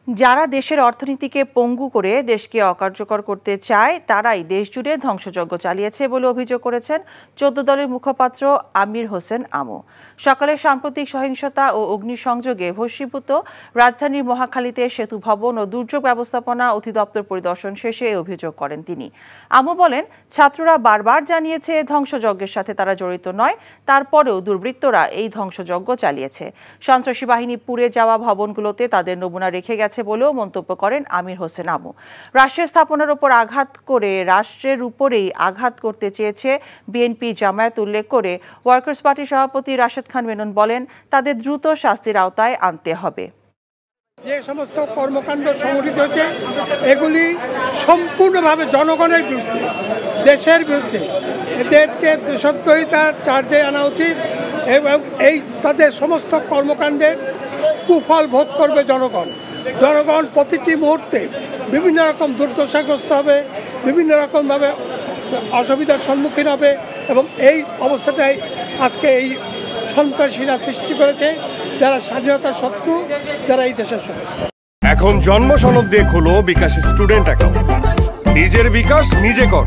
যারা দেশের অর্থনীতিকে পঙ্গু করে দেশকে অকার্যকর করতে চায় তারাই দেশজুড়ে ধ্বংসযজ্ঞ চালিয়েছে বলে অভিযোগ করেছেন ১৪ দলের মুখপাত্র আমির হোসেন আমু। সকালে সাম্প্রতিক সহিংসতা ও অগ্নিসংযোগে ভস্মীভূত রাজধানীর মহাখালীতে সেতু ভবন ও দুর্যোগ ব্যবস্থাপনা অধিদপ্তর পরিদর্শন শেষে এই অভিযোগ করেন তিনি। আমু বলেন, ছাত্ররা বারবার জানিয়েছে ধ্বংসযজ্ঞের সাথে তারা জড়িত নয়, তারপরেও দুর্বৃত্তরা এই ধ্বংসযজ্ঞ চালিয়েছে। সন্ত্রাসী বাহিনী পুড়ে যাওয়া ভবনগুলোতে তাদের নমুনা রেখে গেছে বলেও মন্তব্য করেন আমির হোসেন আমু। রাষ্ট্রের স্থাপনার উপর আঘাত করে রাষ্ট্রের উপরেই আঘাত করতে চেয়েছে বিএনপি জামায়াত উল্লেখ করে ওয়ার্কার্স পার্টির সভাপতি রাশেদ খান মেনন বলেন, তাদের দ্রুত শাস্তির আওতায় আনতে হবে। যে সমস্ত কর্মকাণ্ড সংঘটিত হয়েছে এগুলি সম্পূর্ণভাবে জনগণের বিরুদ্ধে, দেশের বিরুদ্ধে। এদেরকে দেশদ্রোহিতার চার্জে আনা উচিত এবং এই তাদের সমস্ত কর্মকাণ্ডের কুফল ভোগ করবে জনগণ। জনগণ প্রতিটি মুহূর্তে বিভিন্ন রকম দুর্দশাগ্রস্ত হবে, বিভিন্ন রকমভাবে অসুবিধার সম্মুখীন হবে এবং এই অবস্থাটাই আজকে এই সন্ত্রাসীরা সৃষ্টি করেছে, যারা স্বাধীনতার শত্রু, যারা এই দেশের শত্রু। এখন জন্ম সনদ দিয়ে খোলো বিকাশ স্টুডেন্ট অ্যাকাউন্ট। নিজের বিকাশ নিজে কর।